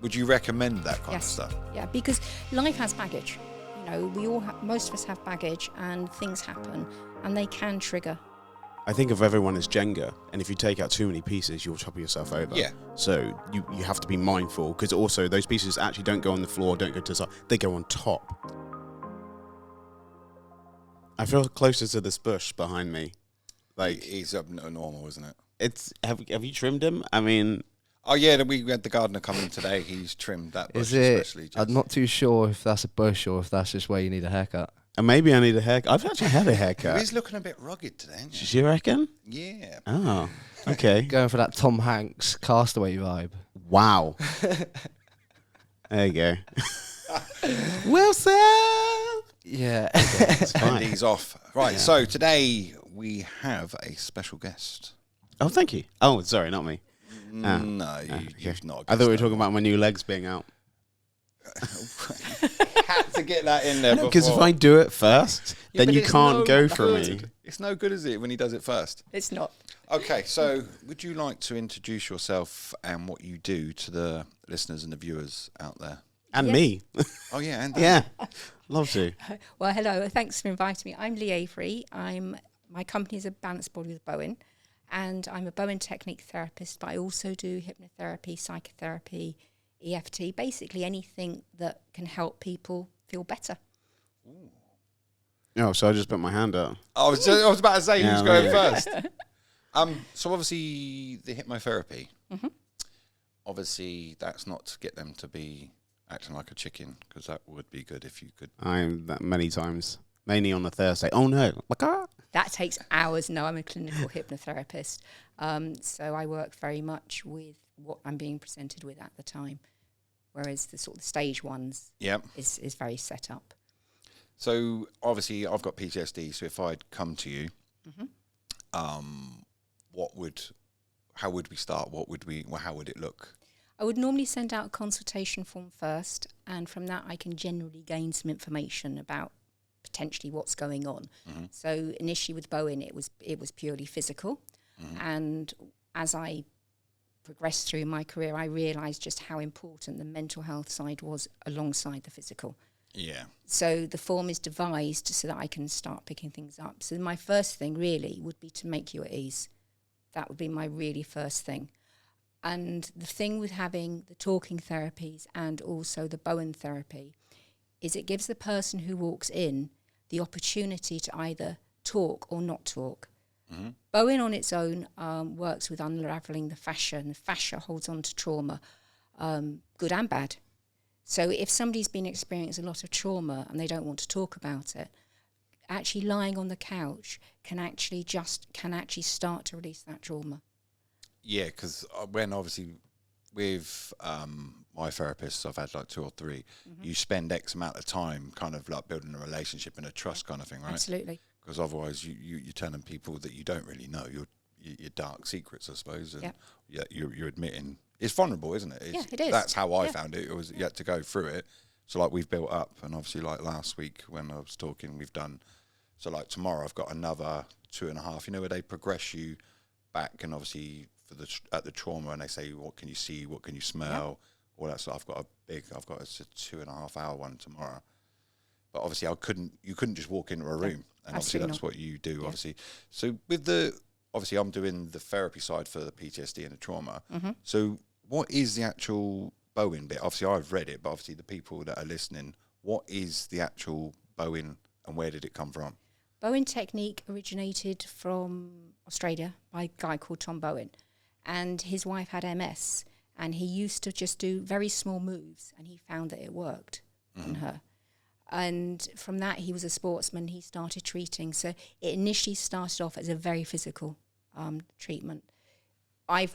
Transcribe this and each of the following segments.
Would you recommend that kind of Yes. stuff? Yeah, because life has baggage. You know, we all most of us have baggage, and things happen, and they can trigger. I think of everyone as Jenga, and if you take out too many pieces, you'll topple yourself over. Yeah. So you have to be mindful, because also those pieces actually don't go on the floor, don't go to the side, they go on top. I feel closer to this bush behind me. Like, He's normal, isn't it? it's have you trimmed him? I mean, Oh yeah, we had the gardener come in today. He's trimmed that bush Is it? especially. I'm not too sure if that's a bush or if that's just where you need a haircut. and maybe I need a haircut. I've actually had a haircut. He's looking a bit rugged today, isn't he? Do you reckon? Yeah. Oh, okay. Going for that Tom Hanks Castaway vibe. Wow. There you go. Wilson. Yeah. It's And fine. he's off. Right. Yeah. So today we have a special guest. Oh, thank you. Oh, sorry, not me. Ah. No, Okay. you've not. I thought we were talking about my new legs being out. Had to get that in there. Because if before. I do it first, Yeah, then but you it's can't no go for good. me. It's no good, is it, when he does it first? It's not. Okay, so would you like to introduce yourself and what you do to the listeners and the viewers out there? And Yeah. me. Oh yeah, and Yeah. Love to. Well, hello. Thanks for inviting me. I'm Lee Avery. My company is a Balanced Body with Bowen, and I'm a Bowen technique therapist, but I also do hypnotherapy, psychotherapy, EFT, basically anything that can help people feel better. Oh, so I just put my hand up. I was about to say Yeah, who's going right. first. So obviously the hypnotherapy. Mhm. Obviously that's not to get them to be acting like a chicken, because that would be good if you could. I'm that many times. Mainly on a Thursday. Oh no. That takes hours. No, I'm a clinical hypnotherapist. So I work very much with what I'm being presented with at the time, whereas the sort of stage ones Yeah. is very set up. So obviously I've got PTSD. So if I'd come to you, Mhm. how would we start? How would it look? I would normally send out a consultation form first, and from that I can generally gain some information about potentially what's going on. Mhm. So initially with Bowen, it was purely physical, Mhm. and as I progressed through my career, I realised just how important the mental health side was alongside the physical. Yeah. So the form is devised so that I can start picking things up. So my first thing really would be to make you at ease. That would be my really first thing. And the thing with having the talking therapies and also the Bowen therapy is it gives the person who walks in the opportunity to either talk or not talk. Mm-hmm. Bowen on its own works with unravelling the fascia, and the fascia holds on to trauma, good and bad. So if somebody's been experiencing a lot of trauma and they don't want to talk about it, actually lying on the couch can actually start to release that trauma. Yeah, because when obviously with my therapists, I've had like 2 or 3, you spend X amount of time kind of like building a relationship and a trust kind of thing, right? Absolutely. Because otherwise you're telling people that you don't really know, your dark secrets, I suppose, and Yep. yeah, you're admitting. It's vulnerable, isn't it? Yeah, it is. That's how I Yeah. found it. It was, you had to go through it. So like we've built up, and obviously like last week when I was talking, we've done, so like tomorrow I've got another 2.5, where they progress you back, and obviously at the trauma, and they say, what can you see, what can you smell, all that stuff. I've got a 2.5 hour one tomorrow. But obviously you couldn't just walk into a room, and obviously absolutely that's not. what you do, Yeah. obviously. So obviously I'm doing the therapy side for the PTSD and the trauma. Mm-hmm. So what is the actual Bowen bit? Obviously I've read it, but obviously the people that are listening, what is the actual Bowen and where did it come from? Bowen technique originated from Australia by a guy called Tom Bowen, and his wife had MS, and he used to just do very small moves, and he found that it worked on her. And from that, he was a sportsman. He started treating. So it initially started off as a very physical treatment. I've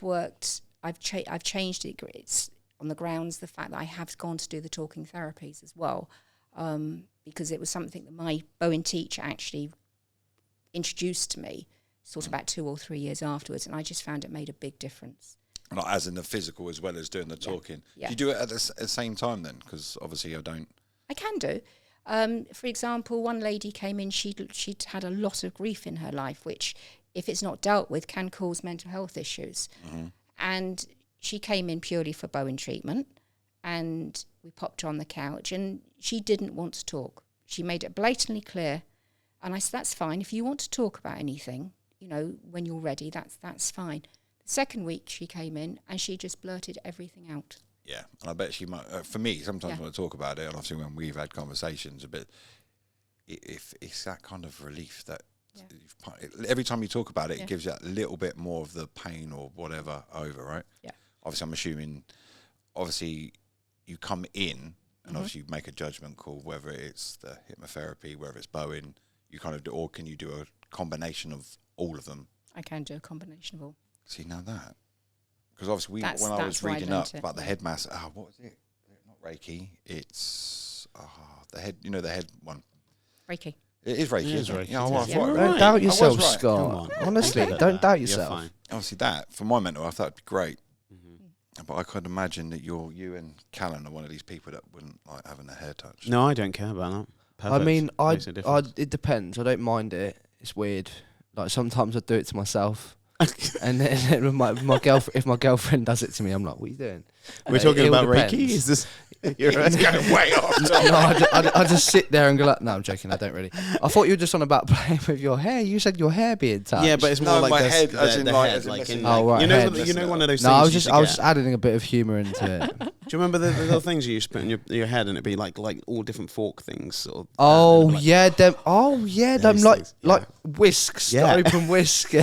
changed it. It's on the grounds the fact that I have gone to do the talking therapies as well, because it was something that my Bowen teacher actually introduced to me sort of about 2 or 3 years afterwards, and I just found it made a big difference. Like as in the physical as well as doing the talking. Yeah. Do you do it at the same time then? Because obviously I don't. I can do. For example, one lady came in, she'd had a lot of grief in her life, which, if it's not dealt with, can cause mental health issues. Mm-hmm. And she came in purely for Bowen treatment, and we popped her on the couch, and she didn't want to talk. She made it blatantly clear, and I said, that's fine. If you want to talk about anything, when you're ready, that's fine. The second week she came in, and she just blurted everything out. Yeah, and I bet she might. For me, sometimes when I talk about it, and obviously when we've had conversations, if it's that kind of relief that every time you talk about it, it gives you that little bit more of the pain or whatever over, right? Yeah. Obviously, I'm assuming, you come in and obviously you make a judgment call, whether it's the hypnotherapy, whether it's Bowen, you kind of do, or can you do a combination of all of them? I can do a combination of all. See, now that, because obviously when I was reading up about the head mass, what was it? Not Reiki, it's the head, the head one. Reiki. It is Reiki, isn't it? Yeah, I thought Don't doubt yourself, right. Scott. Honestly, don't doubt yourself. Obviously, that for my mental health, that'd be great. But I could imagine that you and Callan are one of these people that wouldn't like having a hair touch. No, I don't care about that. Perfect. I mean, I it depends. I don't mind it. It's weird. Like sometimes I do it to myself, and then with my girlfriend, if my girlfriend does it to me, I'm like, "What are you doing?" We're talking about depends. Reiki. Is this? It's going way off. No, I just sit there and go like, no, I'm joking. I don't really. I thought you were just on about playing with your hair. You said your hair being touched. Yeah, but it's more like my this, head, the, as in the like, head, as in like missing, in, oh, right, you know, head. you know, one of those. No, things I you was used to adding a bit of humour into it. Do you remember the little things you used to put in your head, and it'd be like all different fork things? Sort of, Oh like, yeah, them. Oh yeah, them those like things, like whisks. Yeah. The open whisk.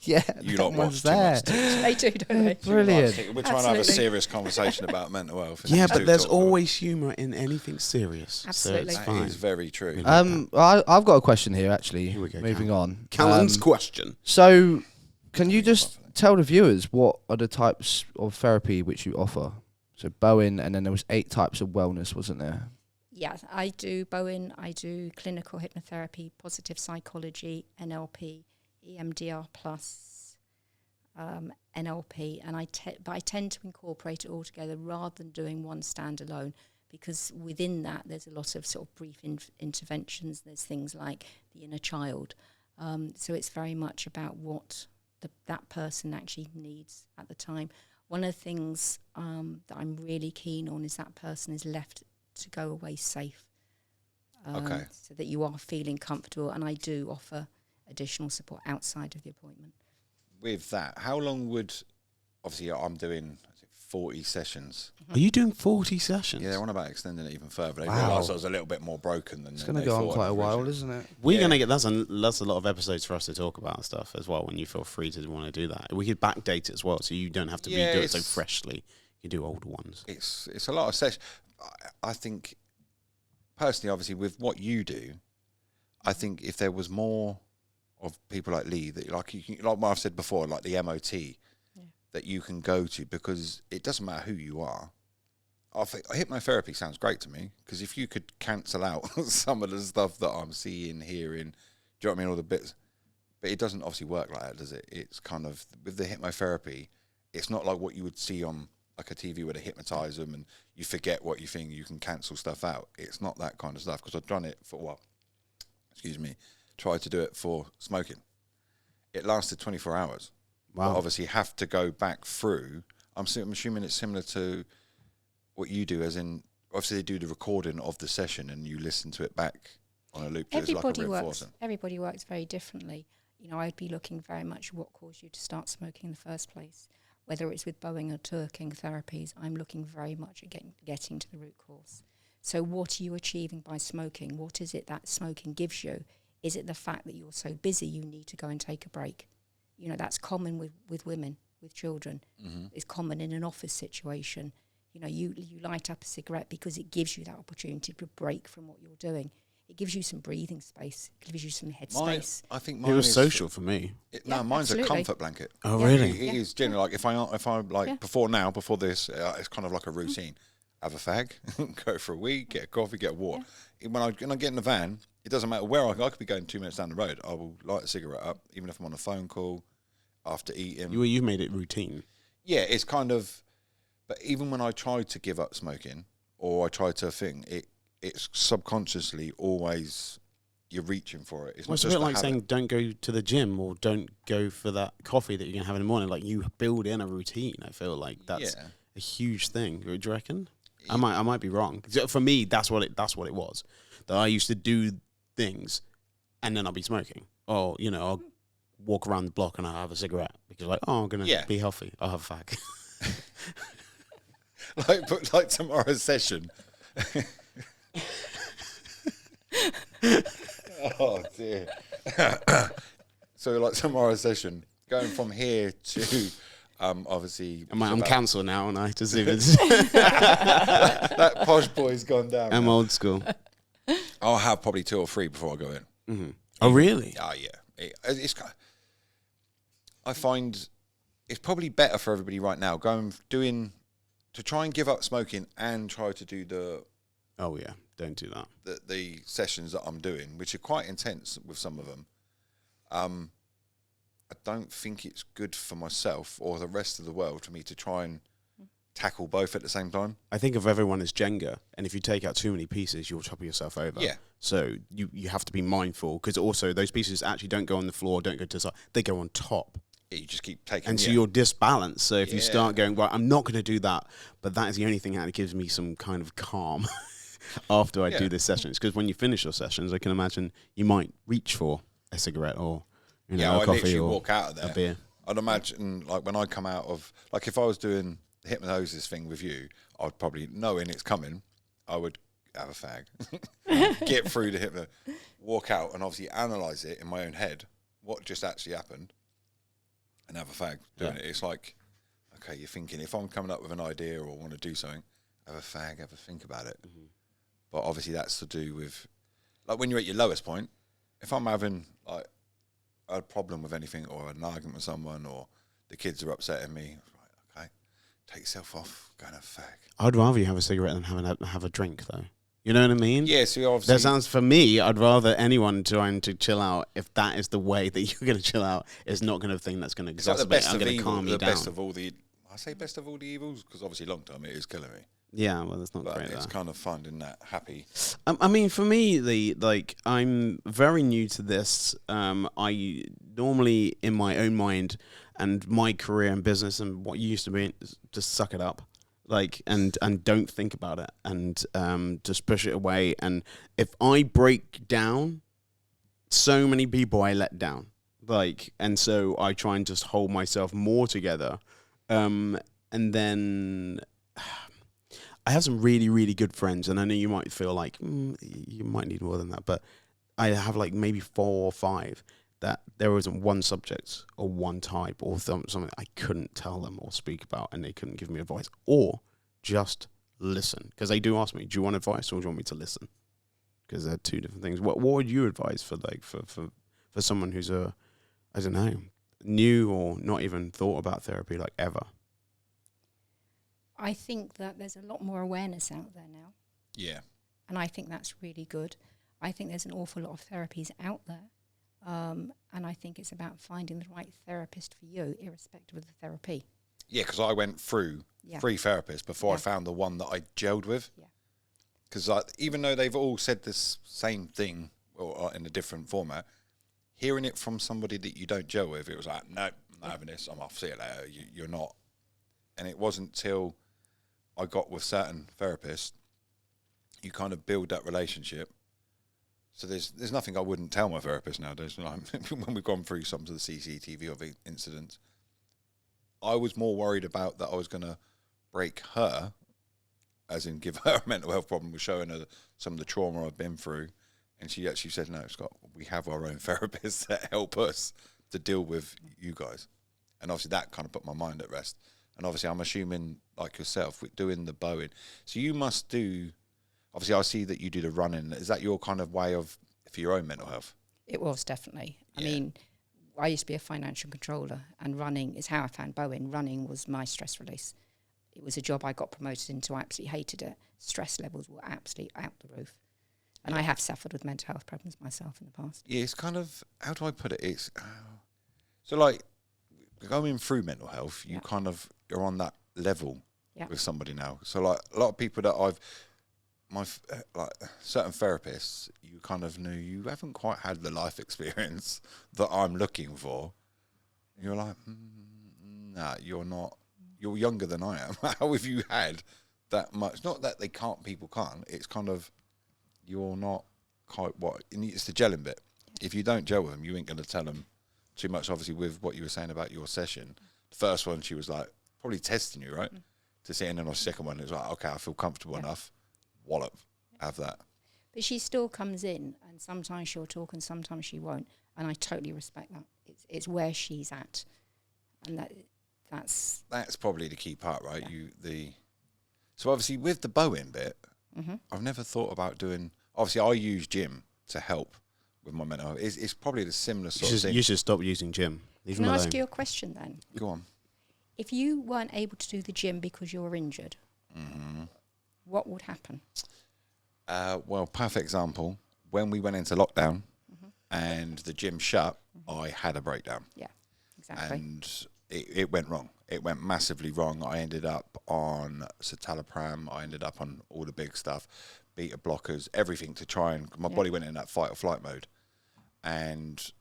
Yeah, You that lot one's watch too much there. They do, don't they? Brilliant. We're trying to have a Absolutely. serious conversation about mental health. and yeah, these but two there's talk about- always humour in anything serious. Absolutely. So it's That fine. is very true. I've got a question here actually. Here we go, Moving on. Callan's question. So, can you just tell the viewers what are the types of therapy which you offer? So Bowen, and then there was 8 types of wellness, wasn't there? Yeah, I do Bowen, I do clinical hypnotherapy, positive psychology, NLP, EMDR plus, NLP, and but I tend to incorporate it all together rather than doing one standalone, because within that there's a lot of sort of brief interventions. There's things like the inner child, so it's very much about what that person actually needs at the time. One of the things that I'm really keen on is that person is left to go away safe, so that you are feeling comfortable, and I do offer additional support outside of the appointment. With that, how long would, obviously I'm doing 40 sessions. Are you doing 40 sessions? Yeah, they're on about extending it even further. They Wow. realised I was a little bit more broken than It's they going to go on thought quite a while, originally. isn't it? We're going to get that's a lot of episodes for us to talk about and stuff as well when you feel free to want to do that. We could backdate it as well so you don't have to Yeah, redo it so it's- freshly. You do older ones. It's a lot of sessions. I think, personally, obviously, with what you do, I think if there was more of people like Lee, that like what I've said before, like the MOT, that you can go to, because it doesn't matter who you are. I think hypnotherapy sounds great to me, because if you could cancel out some of the stuff that I'm seeing, hearing, do you know what I mean, all the bits, but it doesn't obviously work like that, does it? It's kind of, with the hypnotherapy, it's not like what you would see on like a TV where they hypnotise them and you forget what you think, you can cancel stuff out. It's not that kind of stuff, because I've done it for tried to do it for smoking. It lasted 24 hours. Wow. But obviously have to go back through. I'm assuming it's similar to what you do, as in, obviously they do the recording of the session and you listen to it back on a loop. Everybody works very differently. You know, I'd be looking very much what caused you to start smoking in the first place. Whether it's with Bowen or Turking therapies, I'm looking very much at getting to the root cause. So what are you achieving by smoking? What is it that smoking gives you? Is it the fact that you're so busy you need to go and take a break? You know, that's common with women, with children. Mm-hmm. It's common in an office situation. You know, you light up a cigarette because it gives you that opportunity to break from what you're doing. It gives you some breathing space. It gives you some head space. I think It mine was is social for me. mine's absolutely. a comfort blanket. Oh, Yeah. really? It is generally like if I like Yeah. before this, it's kind of like a routine. Have a fag, go for a week, get a coffee, get a water. When I get in the van, it doesn't matter where I could be going 2 minutes down the road. I will light a cigarette up, even if I'm on a phone call, after eating. You made it routine. Yeah, it's kind of. But even when I try to give up smoking, or I try to it's subconsciously always you're reaching for it. It's Well, not it's a just bit a like habit. saying don't go to the gym or don't go for that coffee that you're going to have in the morning. Like, you build in a routine. I feel like that's Yeah. a huge thing. Do you reckon? I might be wrong. For me, that's what it was. That I used to do things, and then I'll be smoking, or I'll walk around the block and I'll have a cigarette because I'm gonna be healthy. I'll have a fag. like tomorrow's session. Oh dear. So like tomorrow's session, going from here to obviously. I'm cancelled now, and I just that posh boy's gone down. I'm now. old school. I'll have probably 2 or 3 before I go in. Mm-hmm. Oh really? Oh yeah. I find it's probably better for everybody right now to try and give up smoking and try to do the. Oh yeah, don't do that. The sessions that I'm doing, which are quite intense with some of them. I don't think it's good for myself or the rest of the world for me to try and tackle both at the same time. I think of everyone as Jenga, and if you take out too many pieces, you'll topple yourself over. Yeah. So you have to be mindful, because also those pieces actually don't go on the floor, don't go to the side, they go on top. Yeah, you just keep taking. And so you're disbalanced. So if you start going, well, I'm not going to do that, but that is the only thing that gives me some kind of calm after I do the sessions. Because when you finish your sessions, I can imagine you might reach for a cigarette or a I coffee literally or walk out of there. A beer. I'd imagine, like when I come out of, like if I was doing the hypnosis thing with you, I'd probably, knowing it's coming, I would have a fag, get through the hypno, walk out and obviously analyse it in my own head, what just actually happened, and have a fag doing it. It's like, okay, you're thinking, if I'm coming up with an idea or want to do something, have a fag, have a think about it. Mm-hmm. But obviously that's to do with, like when you're at your lowest point, if I'm having like a problem with anything or an argument with someone or the kids are upsetting me, right, okay, take yourself off, go and have a fag. I'd rather you have a cigarette than have a drink, though. You know what I mean? Yeah, so obviously... That sounds, for me, I'd rather anyone trying to chill out, if that is the way that you're going to chill out, is not going to think that's going to exacerbate. I'm going to calm you down. Best of all the... I say best of all the evils, because obviously long term it is killing me. Yeah, well, that's not but great. It's kind of finding that happy. I mean, for me, I'm very new to this. I normally, in my own mind and my career and business and what you used to be, just suck it up. And don't think about it, and just push it away. And if I break down, so many people I let down. And so I try and just hold myself more together. And then I have some really, really good friends, and I know you might feel like you might need more than that, but I have maybe 4 or 5 that there wasn't one subject or one type or something I couldn't tell them or speak about, and they couldn't give me advice or just listen. Because they do ask me, do you want advice or do you want me to listen? Because they're 2 different things. What would you advise for someone who's I don't know, new or not even thought about therapy ever? I think that there's a lot more awareness out there now. Yeah. And I think that's really good. I think there's an awful lot of therapies out there. And I think it's about finding the right therapist for you, irrespective of the therapy. Yeah, because I went through 3 therapists before I found the one that I gelled with. Yeah. Because even though they've all said this same thing or in a different format, hearing it from somebody that you don't gel with, it was like, no, I'm not having this, I'm off, see you later, you're not. And it wasn't till I got with certain therapists, you kind of build that relationship. So there's nothing I wouldn't tell my therapist nowadays. When we've gone through some of the CCTV of incidents, I was more worried about that I was going to break her, as in give her a mental health problem, with showing her some of the trauma I've been through. And she actually said, no, Scott, we have our own therapists that help us to deal with you guys. And obviously that kind of put my mind at rest. And obviously I'm assuming, like yourself, with doing the Bowen. So you must do, obviously I see that you do the running. Is that your kind of way of, for your own mental health? It was, definitely. Yeah. I mean, I used to be a financial controller, and running is how I found Bowen. Running was my stress release. It was a job I got promoted into. I absolutely hated it. Stress levels were absolutely out the roof. And I have suffered with mental health problems myself in the past. Yeah, it's kind of, how do I put it? It's, so like, going through mental health, you kind of, you're on that level with somebody now. So like, a lot of people that like certain therapists, you kind of knew you haven't quite had the life experience that I'm looking for. You're like, nah, you're not. You're younger than I am. How have you had that much. Not that people can't. It's kind of, you're not quite what, it's the gelling bit. If you don't gel with them, you ain't going to tell them too much. Obviously, with what you were saying about your session, the first one, she was like, probably testing you, right? To see, and then on the second one, it was like, okay, I feel comfortable enough. Wallop, have that. But she still comes in, and sometimes she'll talk and sometimes she won't. And I totally respect that. It's where she's at. And that's probably the key part, right? Yeah. So obviously with the Bowen bit, I've never thought about doing. Obviously, I use gym to help with my mental health. It's probably the similar sort of thing. You should stop using gym. Can I ask you a question then? Go on. If you weren't able to do the gym because you were injured, what would happen? Well, perfect example. When we went into lockdown and the gym shut, I had a breakdown. Yeah, exactly. And it went wrong. It went massively wrong. I ended up on citalopram. I ended up on all the big stuff, beta blockers, everything to try and... My body went in that fight or flight mode. And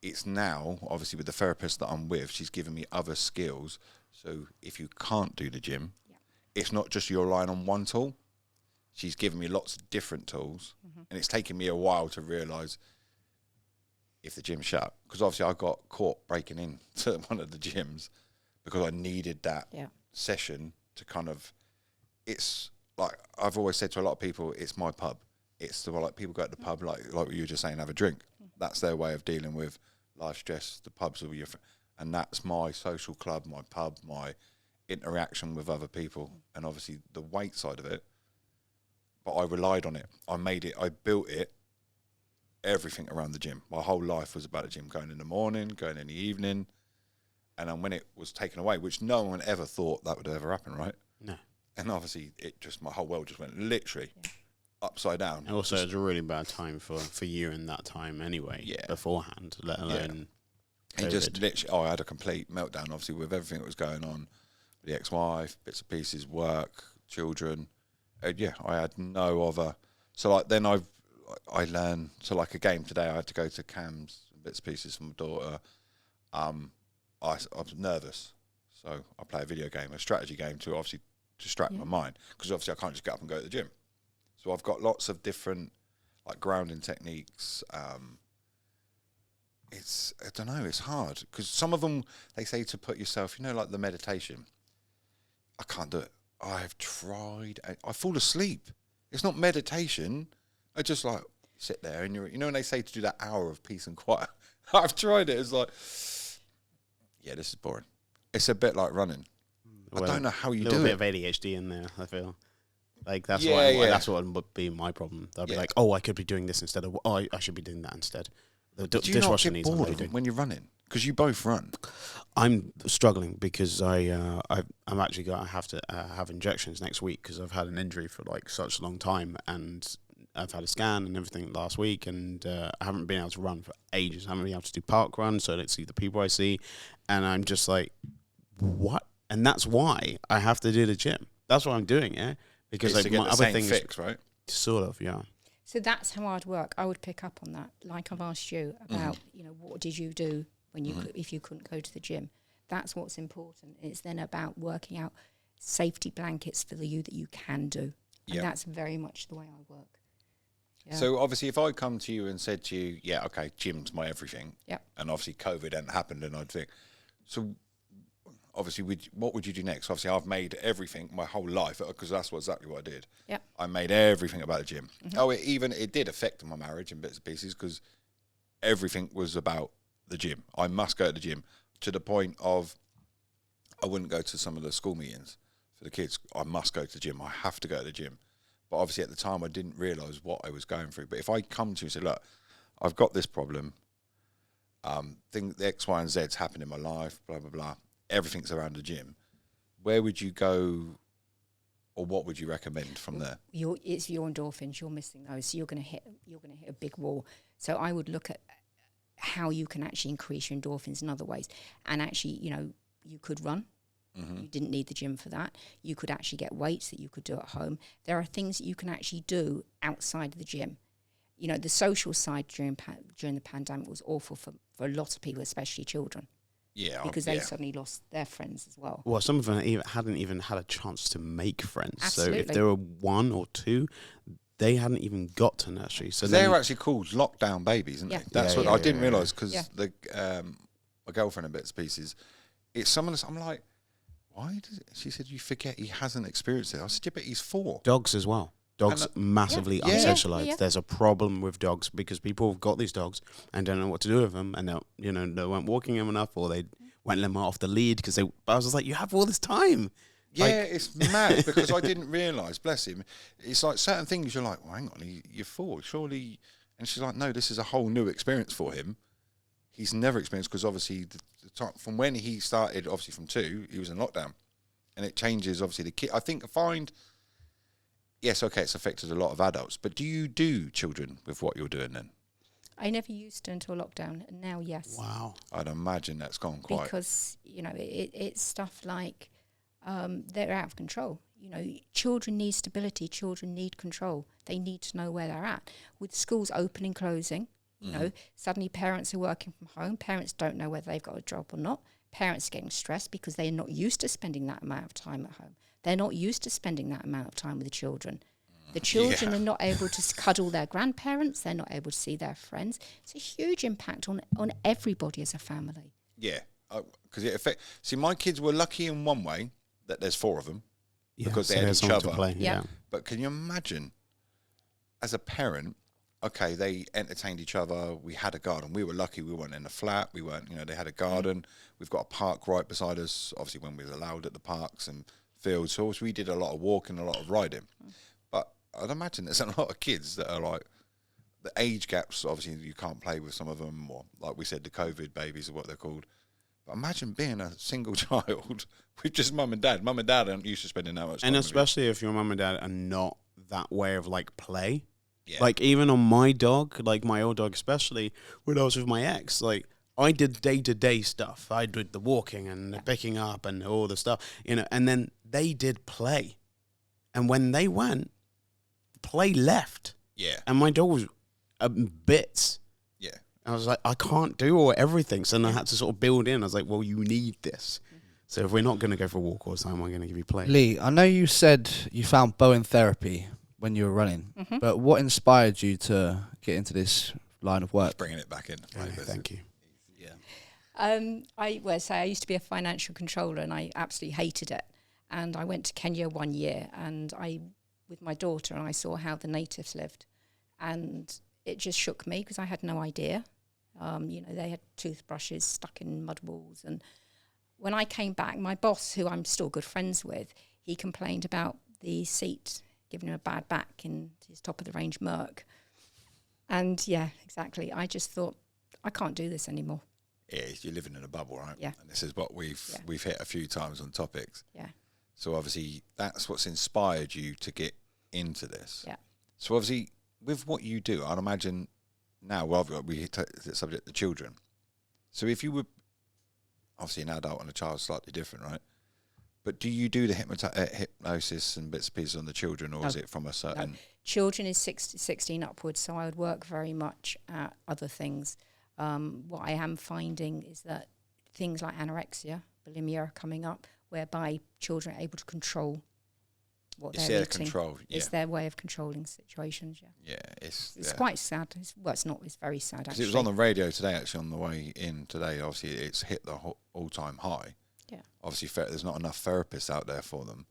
it's now, obviously, with the therapist that I'm with, she's given me other skills. So if you can't do the gym, it's not just you're relying on one tool. She's given me lots of different tools. And it's taken me a while to realise if the gym shut. Because obviously I got caught breaking into one of the gyms because I needed that session to kind of... It's like I've always said to a lot of people, it's my pub. It's the like people go to the pub, like what you were just saying, have a drink. That's their way of dealing with life stress. The pubs are your... And that's my social club, my pub, my interaction with other people. And obviously the weight side of it, but I relied on it. I made it, I built it, everything around the gym. My whole life was about the gym, going in the morning, going in the evening. And then when it was taken away, which no one ever thought that would ever happen, right? No. And obviously it just, my whole world just went literally upside down. And also, it was a really bad time for you in that time anyway, beforehand, let alone... It just literally, I had a complete meltdown, obviously, with everything that was going on. The ex-wife, bits and pieces, work, children. I had no other. So, like, then I learned, so like a game today, I had to go to cams, bits and pieces for my daughter. I was nervous. So I play a video game, a strategy game to obviously distract my mind. Because obviously I can't just get up and go to the gym. So I've got lots of different, like, grounding techniques. I don't know, it's hard. Because some of them, they say to put yourself, like the meditation. I can't do it. I've tried. I fall asleep. It's not meditation. I just like sit there and when they say to do that hour of peace and quiet. I've tried it. It's like, this is boring. It's a bit like running. Well, I don't know how you do it. A little bit of ADHD in there, I feel. Like that's that's what would be my problem. I'd be like, I could be doing this instead of, I should be doing that instead. The do you not get bored when you're running? Because you both run. I'm struggling because I'm actually going to have to have injections next week because I've had an injury for like such a long time, and I've had a scan and everything last week, and I haven't been able to run for ages. I haven't been able to do park runs, so I don't see the people I see, and I'm just like, what? And that's why I have to do the gym. That's why I'm doing it, because like my other thing fix, right? Sort of, yeah. So that's how I'd work. I would pick up on that. Like I've asked you about, what did you do when you if you couldn't go to the gym? That's what's important. It's then about working out safety blankets for you that you can do. And that's very much the way I work. Yeah. So obviously if I come to you and said to you, gym's my everything. Yep. And obviously COVID hadn't happened, and I'd think, so obviously, what would you do next? Obviously, I've made everything my whole life, because that's exactly what I did. Yep. I made everything about the gym. It did affect my marriage in bits and pieces, because everything was about the gym. I must go to the gym, to the point of I wouldn't go to some of the school meetings for the kids. I must go to the gym. I have to go to the gym. But obviously, at the time, I didn't realise what I was going through. But if I come to you and say, look, I've got this problem, the X, Y, and Z's happened in my life, blah, blah, blah. Everything's around the gym. Where would you go, or what would you recommend from there? It's your endorphins. You're missing those. So you're going to hit a big wall. So I would look at how you can actually increase your endorphins in other ways. And actually, you could run. You didn't need the gym for that. You could actually get weights that you could do at home. There are things that you can actually do outside of the gym. The social side during the pandemic was awful for a lot of people, especially children. Yeah, because they suddenly lost their friends as well. Well, some of them hadn't even had a chance to make friends. Absolutely. So if there were one or two, they hadn't even got to nursery. So they're actually called lockdown babies, isn't Yeah. they? That's Yeah, what yeah, I didn't yeah, realise because Yeah. my girlfriend in bits and pieces. It's some of this. I'm like, why does it? She said, you forget he hasn't experienced it. I said, yeah, but he's 4. dogs as well. Dogs massively Yeah. unsocialized. Yeah. There's a problem with dogs because people have got these dogs and don't know what to do with them, and they weren't walking them enough, or they went them off the lead because they. I was just like, you have all this time. Yeah, Like- it's mad because I didn't realise, bless him. It's like certain things you're like, well, hang on, you're 4, surely. And she's like, no, this is a whole new experience for him. He's never experienced because obviously the time from when he started, obviously from 2, he was in lockdown, and it changes obviously the kid. I find, yes, okay, it's affected a lot of adults, but do you do children with what you're doing then? I never used to until lockdown, and now yes. Wow. I'd imagine that's gone quite. Because it's stuff like they're out of control. Children need stability. Children need control. They need to know where they're at. With schools opening, closing, suddenly parents are working from home. Parents don't know whether they've got a job or not. Parents are getting stressed because they're not used to spending that amount of time at home. They're not used to spending that amount of time with the children. The children are not able to cuddle their grandparents. They're not able to see their friends. It's a huge impact on everybody as a family. Yeah, because it affects. See, my kids were lucky in one way that there's 4 of them because they had there's each someone to other. play, Yeah. But can you imagine, as a parent, okay, they entertained each other. We had a garden. We were lucky. We weren't in a flat. We weren't, they had a garden. We've got a park right beside us, obviously when we were allowed at the parks and fields. So we did a lot of walking, a lot of riding. But I'd imagine there's a lot of kids that are like, the age gaps, obviously you can't play with some of them, or like we said, the COVID babies are what they're called. But imagine being a single child with just mum and dad. Mum and dad aren't used to spending that much time. And with you. especially if your mum and dad are not that way of like play. Yeah. Like even on my dog, like my old dog especially, when I was with my ex, like I did day-to-day stuff. I did the walking and the picking up and all the stuff, and then they did play. And when they went, play left. Yeah. And my dog was bits. Yeah. I was like, I can't do everything. So then I had to sort of build in. I was like, well, you need this. So if we're not going to go for a walk all the time, I'm going to give you play. Lee, I know you said you found Bowen therapy when you were running, but what inspired you to get into this line of work? Just bringing it back in. Yeah, thank you. I used to be a financial controller, and I absolutely hated it. And I went to Kenya one year, and with my daughter, and I saw how the natives lived, and it just shook me because I had no idea. They had toothbrushes stuck in mud walls, and when I came back, my boss, who I'm still good friends with, he complained about the seat giving him a bad back in his top of the range Merc. And yeah, exactly. I just thought, I can't do this anymore. Yeah, you're living in a bubble, right? Yeah. And this is what we've hit a few times on topics. Yeah. So obviously that's what's inspired you to get into this. Yeah. So obviously with what you do, I'd imagine now, we hit the subject, the children. So if you were obviously an adult and a child, slightly different, right? But do you do the hypnosis and bits and pieces on the children, or is it from a certain... No. Children is 16 upwards, so I would work very much at other things. What I am finding is that things like anorexia, bulimia are coming up, whereby children are able to control what It's they're their eating. control, yeah. It's their way of controlling situations, yeah. Yeah, It's quite sad. It's not. It's very sad, Because actually. it was on the radio today, actually, on the way in today. Obviously, it's hit the all-time high. Yeah. Obviously, there's not enough therapists out there for them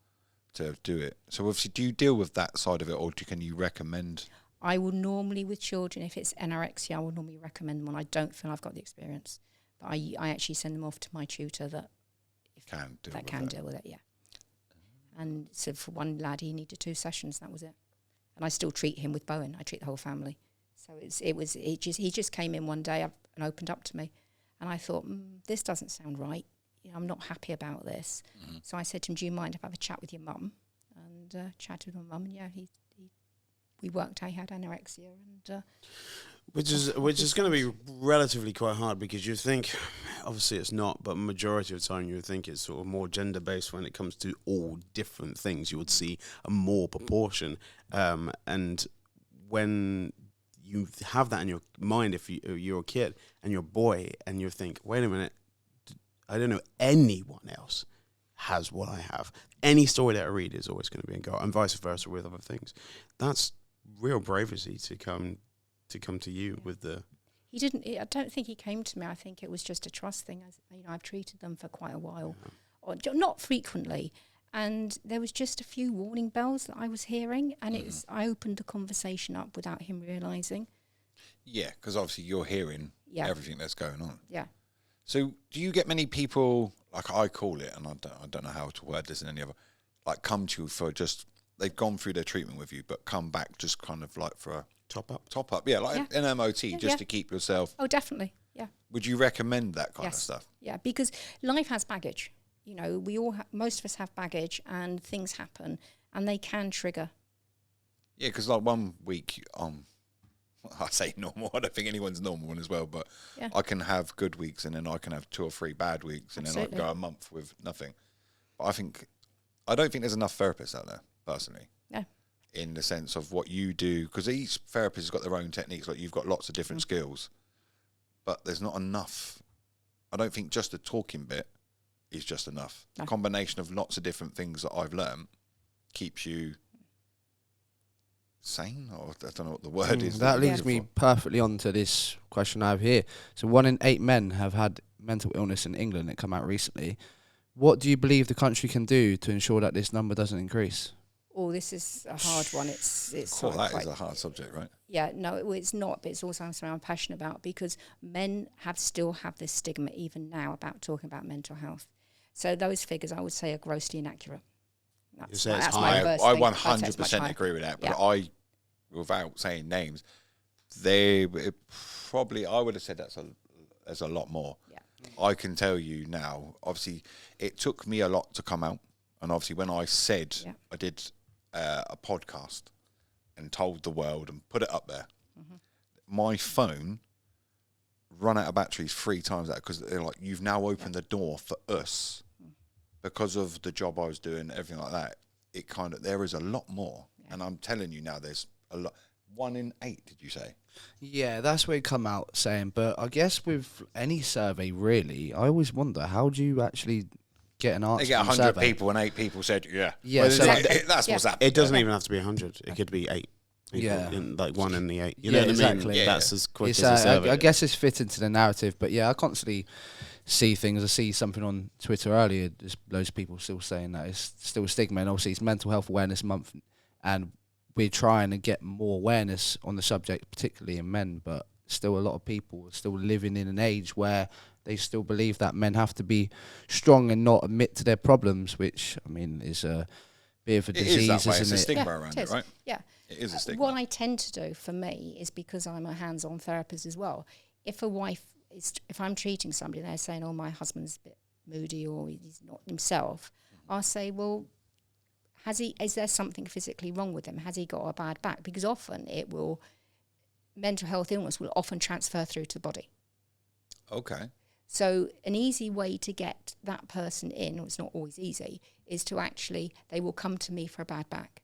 to do it. So, obviously, do you deal with that side of it, or can you recommend? I will normally, with children, if it's anorexia, I will normally recommend one. I don't feel I've got the experience. But I actually send them off to my tutor that Can deal deal with it, yeah. And so for one lad, he needed 2 sessions. That was it. And I still treat him with Bowen. I treat the whole family. So he just came in one day and opened up to me, and I thought, this doesn't sound right. I'm not happy about this. Mm-hmm. So I said to him, do you mind if I have a chat with your mum? And chatted with my mum, and yeah, we worked out he had anorexia, and which is going to be relatively quite hard, because you think, obviously it's not, but majority of the time you would think it's sort of more gender based when it comes to all different things. You would see a more proportion, and when you have that in your mind, if you're a kid and you're a boy, and you think, wait a minute, I don't know anyone else has what I have. Any story that I read is always going to be in goal, and vice versa with other things. That's real bravery to come to you with the. He didn't. I don't think he came to me. I think it was just a trust thing. As you know, I've treated them for quite a while, or not frequently, and there was just a few warning bells that I was hearing, and I opened the conversation up without him realising. Yeah, because obviously you're hearing everything that's going on. Yeah. So do you get many people, like I call it, and I don't know how to word this in any other, like come to you for just, they've gone through their treatment with you, but come back just kind of like for a top up, yeah, like an MOT, just to keep yourself. Oh, definitely, yeah. Would you recommend that kind of stuff? Yeah, because life has baggage. You know, we all, most of us have baggage, and things happen, and they can trigger. Yeah, because like 1 week, I say normal. I don't think anyone's normal as well, but I can have good weeks, and then I can have 2 or 3 bad weeks, and then I can go a month with nothing. But I don't think there's enough therapists out there, personally. No. In the sense of what you do, because each therapist has got their own techniques. Like you've got lots of different skills, but there's not enough. I don't think just the talking bit is just enough. No. A combination of lots of different things that I've learned keeps you sane, or I don't know what the word is. That leads me perfectly on to this question I have here. So 1 in 8 men have had mental illness in England. It came out recently. What do you believe the country can do to ensure that this number doesn't increase? Oh, this is a hard one. It's that is a hard subject, right? Yeah, no, it's not, but it's also something I'm passionate about, because men still have this stigma even now about talking about mental health. So those figures, I would say, are grossly inaccurate. That's my first I thing. 100% agree with that, but I, without saying names, I would have said there's a lot more. Yeah. I can tell you now, obviously, it took me a lot to come out, and obviously when I said I did a podcast and told the world and put it up there, my phone run out of batteries 3 times that, because they're like, you've now opened the door for us. Because of the job I was doing, everything like that, there is a lot more. Yeah. And I'm telling you now, there's a lot. 1 in 8, did you say? Yeah, that's what it come out saying. But I guess with any survey, really, I always wonder, how do you actually get an answer? They get 100 people and 8 people said, yeah. Yeah, so that's what's happening. It doesn't even have to be 100. It could be 8. Like 1 in the 8. You know what I mean? Yeah. That's as quick as a survey. I guess it's fit into the narrative. But yeah, I constantly see things. I see something on Twitter earlier, there's loads of people still saying that it's still a stigma, and obviously it's Mental Health Awareness Month, and we're trying to get more awareness on the subject, particularly in men, but still a lot of people are still living in an age where they still believe that men have to be strong and not admit to their problems, which, I mean, is a bit of a disease, isn't it? It's a stigma around it, right? Yeah. It is a stigma. What I tend to do, for me, is because I'm a hands-on therapist as well, if I'm treating somebody and they're saying, oh, my husband's a bit moody or he's not himself, I'll say, well, is there something physically wrong with him? Has he got a bad back? Because often mental health illness will often transfer through to the body. Okay. So an easy way to get that person in, or it's not always easy, is to they will come to me for a bad back.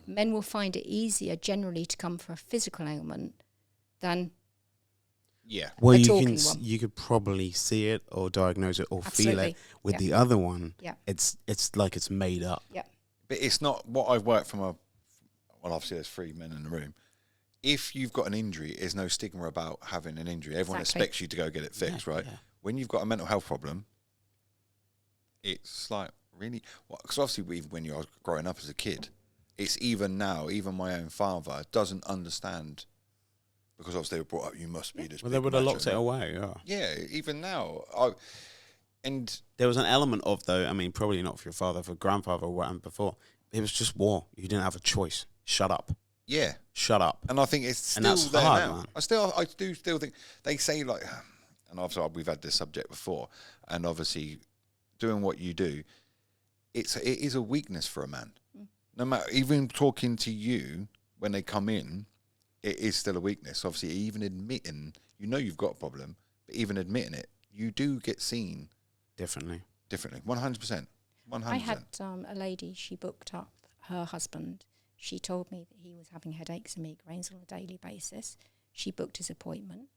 Men will find it easier generally to come for a physical ailment than well, you could probably see it or diagnose it or feel it. With the other one, it's like it's made up. Yeah. But it's not what I've worked from well, obviously there's 3 men in the room. If you've got an injury, there's no stigma about having an injury. Everyone expects you to go get it fixed, right? Yeah. When you've got a mental health problem, it's like, really? Because obviously when you're growing up as a kid, it's even now, even my own father doesn't understand, because obviously they were brought up, you must be this. Well, they would have locked it away, Yeah, even now. And there was an element of, though, I mean, probably not for your father, for grandfather or whatever before, it was just war. You didn't have a choice. Shut up. Yeah. Shut up. And I think it's still there hard, now. Man. I do still think, they say like, and obviously we've had this subject before, and obviously doing what you do, it is a weakness for a man. No matter, even talking to you when they come in, it is still a weakness. Obviously, even admitting, you've got a problem, but even admitting it, you do get seen differently. 100%. I had a lady, she booked up her husband. She told me that he was having headaches and migraines on a daily basis. She booked his appointment.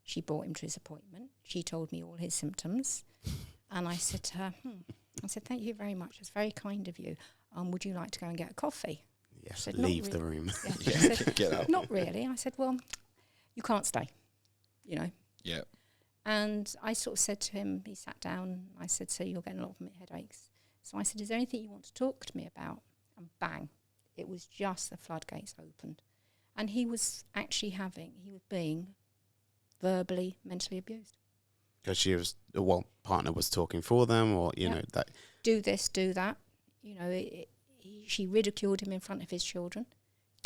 She brought him to his appointment. She told me all his symptoms. And I said to her, I said, thank you very much. It's very kind of you. Would you like to go and get a coffee? Yes, said, leave the room. Yeah. Yeah, I said, get out. not really. I said, well, you can't stay, you know. Yeah. And I sort of said to him, he sat down, I said, so you're getting a lot of headaches. So I said, is there anything you want to talk to me about? And bang, it was just the floodgates opened. And he was actually he was being verbally, mentally abused. Because partner was talking for them, or, you know, that. Do this, do that. You know, she ridiculed him in front of his children.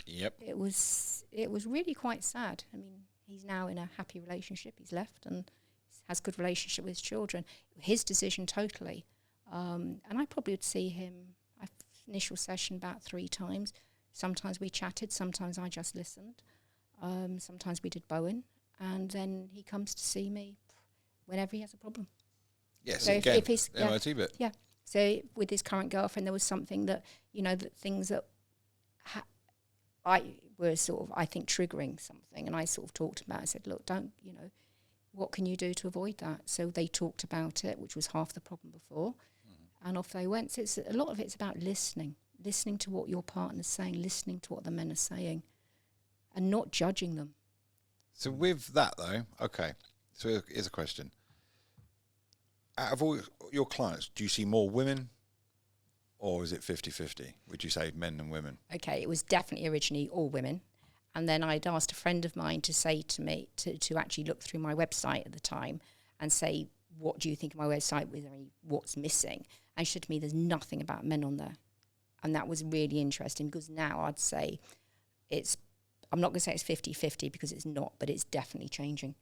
Yep. It was really quite sad. I mean, he's now in a happy relationship. He's left and has good relationship with his children. His decision totally. And I probably would see him, initial session about 3 times. Sometimes we chatted, sometimes I just listened. Sometimes we did Bowen. And then he comes to see me whenever he has a problem. Yes, So again, if he's, MOT bit. Yeah. So with his current girlfriend, there was something that, you know, that things that I were sort of, I think, triggering something. And I sort of talked about it. I said, look, don't, you know, what can you do to avoid that? So they talked about it, which was half the problem before. Mm-hmm. And off they went. So a lot of it's about listening to what your partner's saying, listening to what the men are saying, and not judging them. So with that, though, okay, so here's a question. Out of all your clients, do you see more women, or is it 50-50? Would you say men and women? Okay, it was definitely originally all women. And then I'd asked a friend of mine to say to me, to actually look through my website at the time and say, what do you think of my website? What's missing? And she said to me, there's nothing about men on there. And that was really interesting, because now I'd say I'm not going to say it's 50-50 because it's not, but it's definitely changing.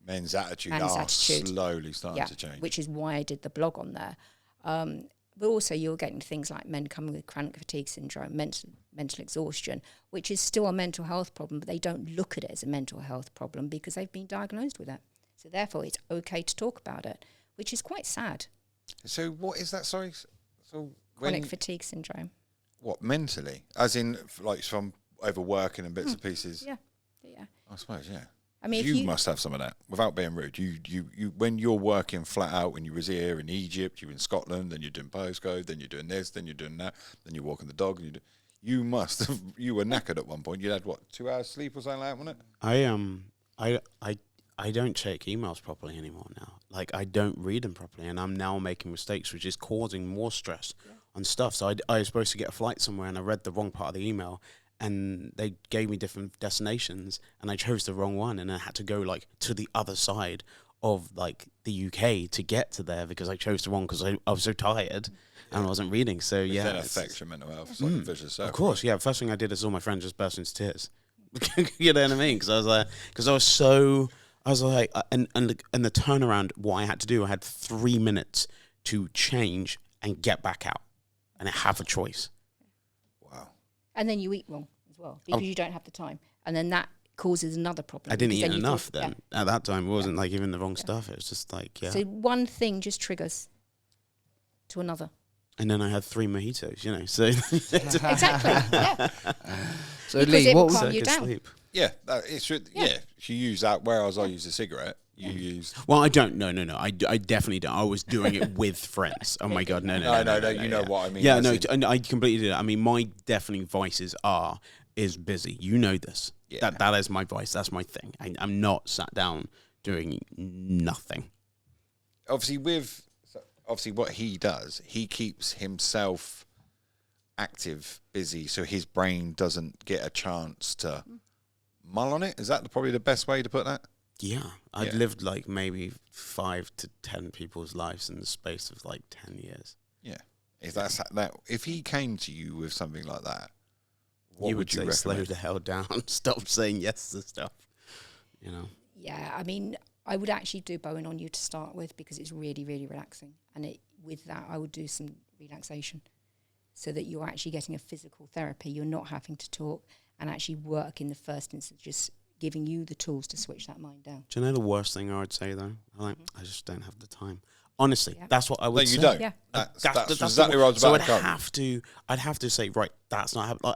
Men's attitude slowly starting to change. Which is why I did the blog on there. But also you're getting things like men coming with chronic fatigue syndrome, mental exhaustion, which is still a mental health problem, but they don't look at it as a mental health problem because they've been diagnosed with it. So therefore it's okay to talk about it, which is quite sad. So what is that, sorry? So Chronic fatigue syndrome. What, mentally? As in, like, from overworking and bits and pieces? Yeah. I suppose, yeah. I mean, you must have some of that, without being rude. You when you're working flat out, when you was here in Egypt, you were in Scotland, then you're doing postcode, then you're doing this, then you're doing that, then you're walking the dog, and you were knackered at one point. You had what, 2 hours sleep or something like that, wasn't it? I don't check emails properly anymore now. Like, I don't read them properly, and I'm now making mistakes, which is causing more stress on stuff. So I was supposed to get a flight somewhere, and I read the wrong part of the email, and they gave me different destinations, and I chose the wrong one, and I had to go, like, to the other side of, like, the UK to get to there because I chose the wrong, because I was so tired and I wasn't reading. So, Which yeah. then affects your mental health. It's like a vicious circle. Of course, yeah. First thing I did is all my friends just burst into tears. You know what I mean? Because I was like, and the turnaround, what I had to do, I had 3 minutes to change and get back out, and I have a choice. Wow. And then you eat wrong as well because you don't have the time, and then that causes another problem. I didn't eat then enough then. Yeah. At that time, it wasn't like even the wrong stuff. It was just like, So one thing just triggers to another. And then I had 3 mojitos, you know. So Exactly. Yeah. So because Lee, it what will was calm you down. sleep. Yeah, if you use that, whereas I use a cigarette, you use... Well, I don't. No. I definitely don't. I was doing it with friends. Oh my God, no. You know what I mean. Yeah, no, I completely did. I mean, my definitely vices is busy. You know this. Yeah. That is my vice. That's my thing. I'm not sat down doing nothing. Obviously, what he does, he keeps himself active, busy, so his brain doesn't get a chance to mull on it. Is that probably the best way to put that? Yeah, I've lived like maybe 5 to 10 people's lives in the space of like 10 years. Yeah, if he came to you with something like that, what you would say recommend? slow the hell down, stop saying yes to stuff. You know. Yeah, I mean, I would actually do Bowen on you to start with because it's really, really relaxing, and with that I would do some relaxation, so that you're actually getting a physical therapy. You're not having to talk and actually work in the first instance, just giving you the tools to switch that mind down. Do you know the worst thing I would say though? I just don't have the time. Honestly, that's what I would say. No, you don't. Yeah. That's exactly where I was about to come. I'd have to say, right, that's not happening.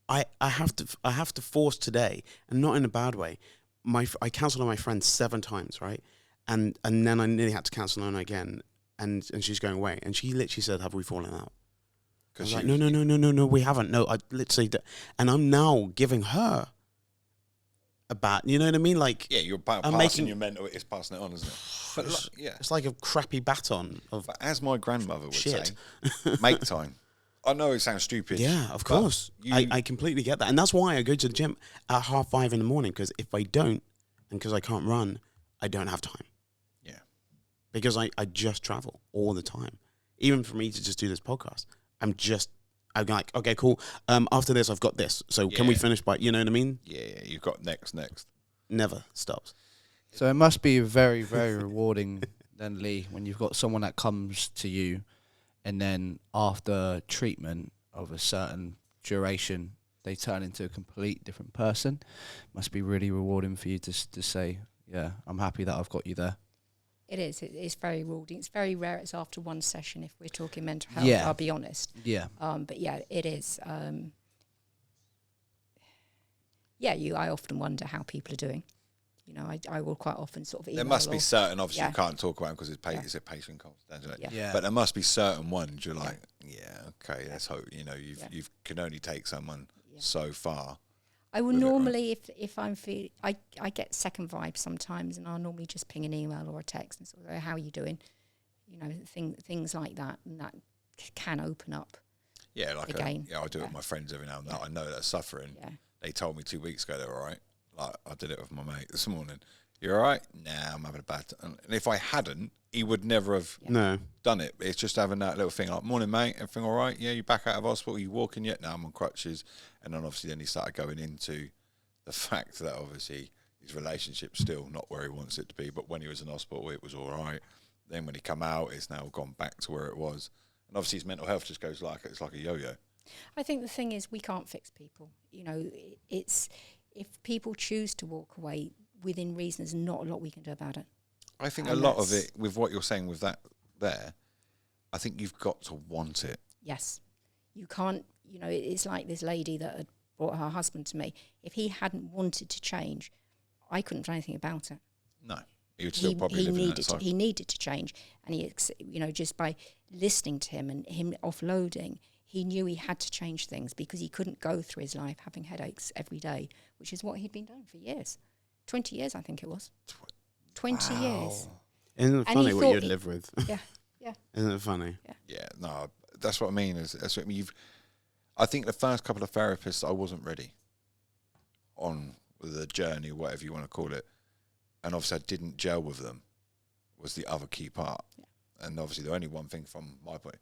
Like, I have to force today, and not in a bad way. I cancelled on my friend 7 times, right? And then I nearly had to cancel on again and she's going away, and she literally said, "Have we fallen out?" I was she like, no, we haven't. No, I literally, and I'm now giving her a bat. You know what I mean? Like, yeah, you're passing your mental. It's passing it on, isn't it? But yeah, it's like a crappy baton of. But as my grandmother would shit. say, make time. I know it sounds stupid. Yeah, of course. I completely get that. And that's why I go to the gym at 5:30 in the morning, because if I don't, and because I can't run, I don't have time. Yeah. Because I just travel all the time. Even for me to just do this podcast, I'm like, okay, cool. After this, I've got this. So can we finish by, you know what I mean? Yeah, you've got next. Never stops. So it must be very, very rewarding then, Lee, when you've got someone that comes to you and then after treatment of a certain duration, they turn into a complete different person. Must be really rewarding for you to say, yeah, I'm happy that I've got you there. It is. It's very rewarding. It's very rare it's after one session if we're talking mental health, Yeah. I'll be honest. Yeah. But yeah, it is. I often wonder how people are doing. You know, I will quite often sort of email. There must be certain, obviously, Yeah. you can't talk about because it's a patient confidential. Yeah. Yeah. But there must be certain ones you're like, okay, let's hope, you can only take someone so far. I will with it, right? normally, if I'm feeling, I get second vibes sometimes, and I'll normally just ping an email or a text and sort of, how are you doing? You know, things like that, and that can open up. Yeah, like again. I do it with my friends every now and then. I know they're suffering. Yeah. They told me 2 weeks ago they were all right. Like, I did it with my mate this morning. You're all right? Nah, I'm having a bad time. And if I hadn't, he would never have No. done it. It's just having that little thing like, morning, mate, everything all right? Yeah, you back out of hospital? You walking yet? No, I'm on crutches. And then obviously then he started going into the fact that obviously his relationship's still not where he wants it to be. But when he was in hospital, it was all right. Then when he come out, it's now gone back to where it was. And obviously his mental health just goes it's like a yo-yo. I think the thing is we can't fix people. You know, it's if people choose to walk away within reason, there's not a lot we can do about it. I think And a lot of that's- it, with what you're saying with that there, I think you've got to want it. Yes. You can't, you know, it's like this lady that had brought her husband to me. If he hadn't wanted to change, I couldn't do anything about it. No. He would still probably live in that cycle. He needed to change. And just by listening to him and him offloading, he knew he had to change things because he couldn't go through his life having headaches every day, which is what he'd been doing for years. 20 years, I think it was. 20 years. Isn't it And funny he what thought you'd live with? Yeah, yeah. Isn't it funny? Yeah, no, that's what I mean. I think the first couple of therapists, I wasn't ready on the journey, whatever you want to call it. And obviously I didn't gel with them was the other key part. Yeah. And obviously the only one thing from my point,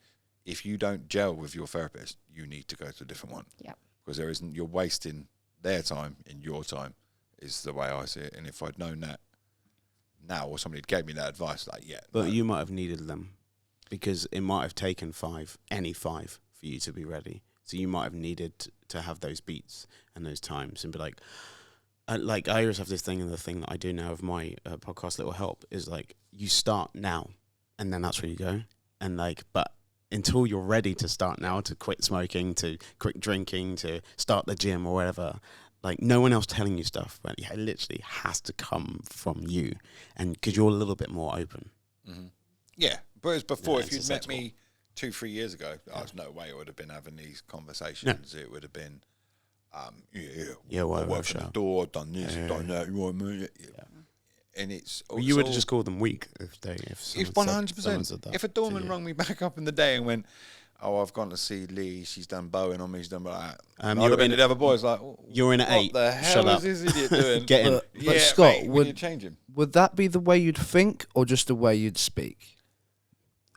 if you don't gel with your therapist, you need to go to a different one. Yeah. Because you're wasting their time in your time is the way I see it. And if I'd known that now, or somebody gave me that advice, But you might have needed them because it might have taken any five for you to be ready. So you might have needed to have those beats and those times and be like I always have this thing, and the thing that I do now of my podcast, Little Help, is like you start now and then that's where you go. And but until you're ready to start now, to quit smoking, to quit drinking, to start the gym or whatever, no one else telling you stuff, but it literally has to come from you, and because you're a little bit more open. Mm-hmm. Yeah, whereas before, Yeah, if you'd it's met sensible. me 2-3 years ago, there's no way it would have been having these conversations. It would have been, I worked on the door, I've done this, done that. You want me? Yeah. And it's Well, you would have just called them weak if it's someone 100%. said that If a to doorman you. rung me back up in the day and went, "Oh, I've gone to see Lee. She's done Bowen on me. She's done that." I'd you're have been in- to the other boys like, you're in at "What 8. the hell Shut is up. this idiot doing?" Get in. But Scott, mate, we would need to change him. would that be the way you'd think, or just the way you'd speak?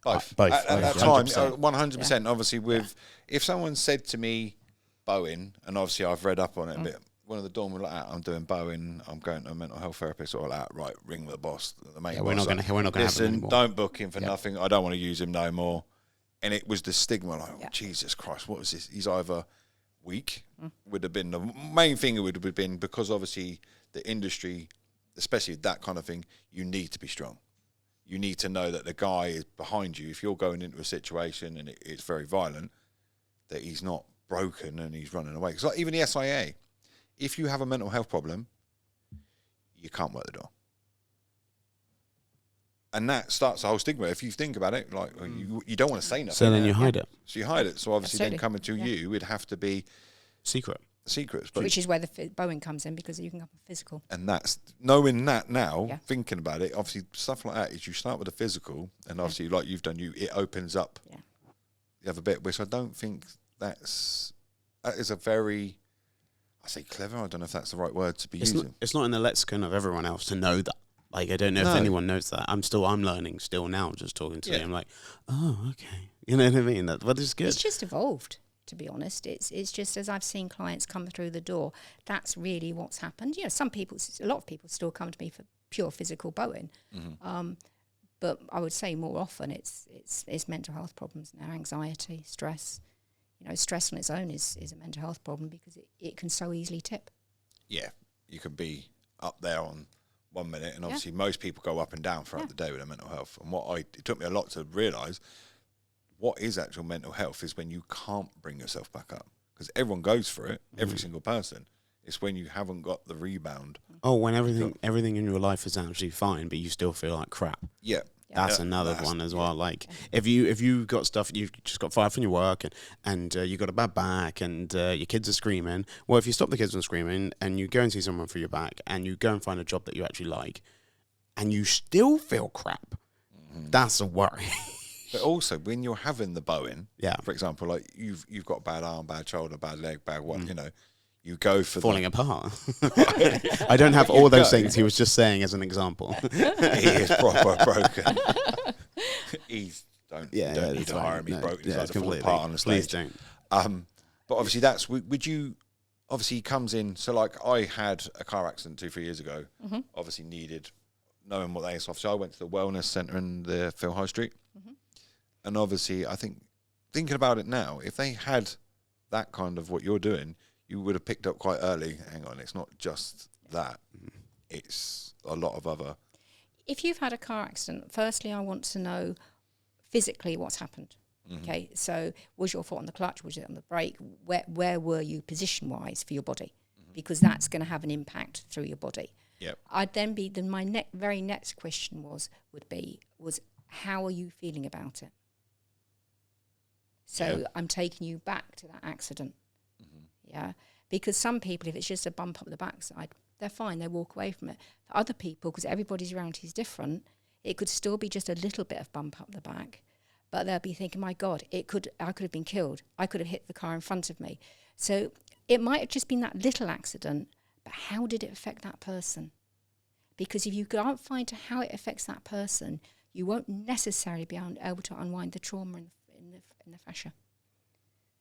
Both. Both. At that Both. time, 100%. 100%. Obviously, if someone said to me, Bowen, and obviously I've read up on it a bit, one of the doormen like that, I'm doing Bowen, I'm going to a mental health therapist, or like that, right, ring the boss, the main boss. We're not going to have him Listen, anymore. don't book him for nothing. I don't want to use him no more. And it was the stigma, like, Yeah. Jesus Christ, what was this? He's either weak, would have been the main thing. It would have been because obviously the industry, especially that kind of thing, you need to be strong. You need to know that the guy is behind you. If you're going into a situation and it's very violent, that he's not broken and he's running away. Because like even the SIA, if you have a mental health problem, you can't work the door. And that starts the whole stigma. If you think about it, like you don't want to say nothing. So then you hide it. So you hide it. So obviously then Absolutely. coming to you, it'd have to be Secret. secrets. But Which is where the Bowen comes in, because you can go for physical. and that's knowing that now, Yeah. thinking about it, obviously stuff like that is you start with the physical, and obviously like you've done, it opens up Yeah. the other bit, which I don't think that is a very, I say clever, I don't know if that's the right word to be using. It's not in the lexicon of everyone else to know that. Like, I don't know if anyone knows that. I'm learning still now, just talking to you. I'm like, oh, okay. You know what I mean? But it's good. It's just evolved, to be honest. It's just, as I've seen clients come through the door, that's really what's happened. You know, a lot of people still come to me for pure physical Bowen. But I would say more often it's mental health problems now, anxiety, stress. You know, stress on its own is a mental health problem, because it can so easily tip. Yeah, you could be up there on 1 minute, and obviously most people go up and down throughout the day with their mental health. And it took me a lot to realise what is actual mental health is when you can't bring yourself back up, because everyone goes for it, every single person. It's when you haven't got the rebound. Oh, when everything in your life is actually fine, but you still feel like crap. Yeah. That's another one as well. Like, if you got stuff, you've just got fired from your work, and you got a bad back, and your kids are screaming. Well, if you stop the kids from screaming, and you go and see someone for your back, and you go and find a job that you actually like, and you still feel crap, that's a worry. But also, when you're having the Bowen, Yeah. for example, like you've got a bad arm, bad shoulder, bad leg, bad what, you know, you go for Falling apart. I don't have all those things. He was just saying as an example. He is proper broken. You don't need to hire him. He's broken. He's like to fall apart on the stage. Please don't. But obviously, would you? Obviously, he comes in. So, like, I had a car accident 2-3 years ago. Obviously, needed knowing what that is. Obviously, I went to the wellness centre in the Phil High Street, and obviously, I think thinking about it now, if they had that kind of what you're doing, you would have picked up quite early. Hang on, it's not just that; it's a lot of other. If you've had a car accident, firstly, I want to know physically what's happened. Okay, so was your foot on the clutch? Was it on the brake? Where were you position-wise for your body? Because that's going to have an impact through your body. Yep. I'd then my very next question was how are you feeling about it? So I'm taking you back to that accident. Yeah, because some people, if it's just a bump up the backside, they're fine. They walk away from it. For other people, because everybody's around is different, it could still be just a little bit of bump up the back, but they'll be thinking, "My God, I could have been killed. I could have hit the car in front of me." So it might have just been that little accident, but how did it affect that person? Because if you can't find how it affects that person, you won't necessarily be able to unwind the trauma in the fascia.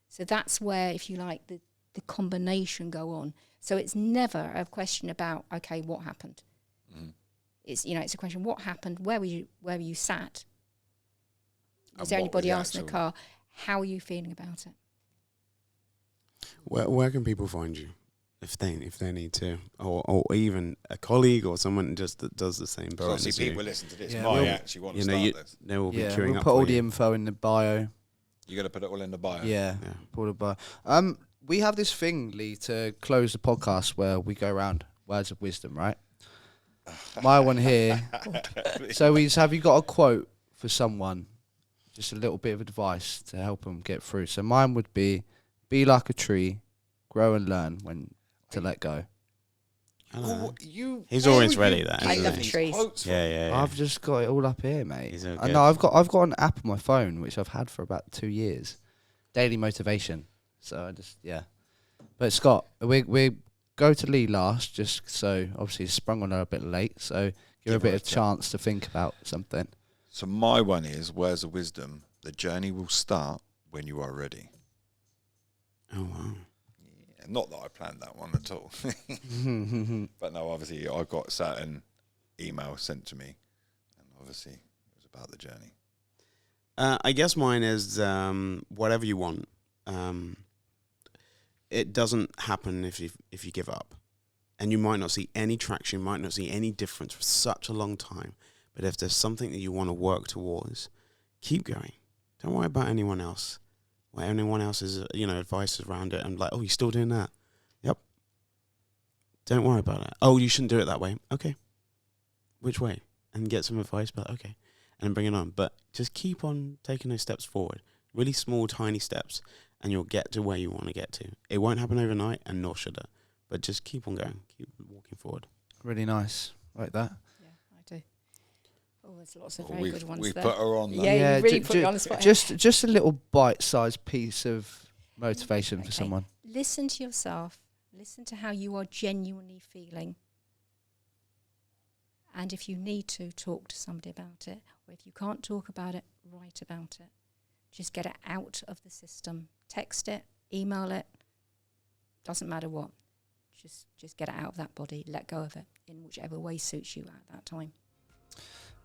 So that's where, if you like, the combination go on. So it's never a question about, okay, what happened? It's a question, what happened? Where were you sat? Was there anybody else in the car? How are you feeling about it? Where can people find you if they need to, or even a colleague or someone just that does the same? Obviously, people listen to this. Yeah, Might actually want to start this. They will be queuing we'll up. put all for the you. info in the bio. You're going to put it all in the bio. Yeah. Put the bio. We have this thing, Lee, to close the podcast where we go around words of wisdom, right? My one here. So have you got a quote for someone? Just a little bit of advice to help them get through. So mine would be like a tree, grow and learn when to let go. He's always ready. That I love trees. Yeah. I've just got it all up here, mate. He's okay. I know I've got an app on my phone which I've had for about 2 years. Daily motivation. So I just But Scott, we go to Lee last, just so obviously it's sprung on her a bit late. So give her a bit of chance to think about something. So my one is words of wisdom. The journey will start when you are ready. Oh wow. Not that I planned that one at all. But no, obviously I got certain emails sent to me, and obviously it was about the journey. I guess mine is whatever you want. It doesn't happen if you give up, and you might not see any traction, might not see any difference for such a long time. But if there's something that you want to work towards, keep going. Don't worry about anyone else. What anyone else's advice around it, and like, oh, you're still doing that? Yep. Don't worry about it. Oh, you shouldn't do it that way. Okay. Which way? and get some advice, but okay, and bring it on. But just keep on taking those steps forward, really small, tiny steps, and you'll get to where you want to get to. It won't happen overnight, and nor should it. But just keep on going, keep walking forward. Really nice, like that. Yeah, I do. Oh, there's lots of very good ones we there. put her on. Yeah, you really put me on the spot. Just a little bite-sized piece of motivation for someone. Listen to yourself. Listen to how you are genuinely feeling. And if you need to, talk to somebody about it. Or if you can't talk about it, write about it. Just get it out of the system. Text it, email it. Doesn't matter what. Just get it out of that body. Let go of it in whichever way suits you at that time.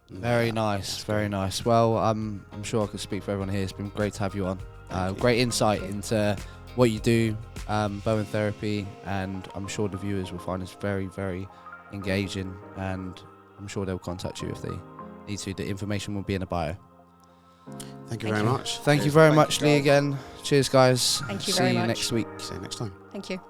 Very nice, very nice. Well, I'm sure I could speak for everyone here. It's been great to have you on. Great insight into what you do, Bowen Therapy, and I'm sure the viewers will find this very, very engaging, and I'm sure they'll contact you if they need to. The information will be in the bio. Thank you very much. Thank you very much, Lee, again. Cheers, guys. Thank you See very you much. next week. See you next time. Thank you.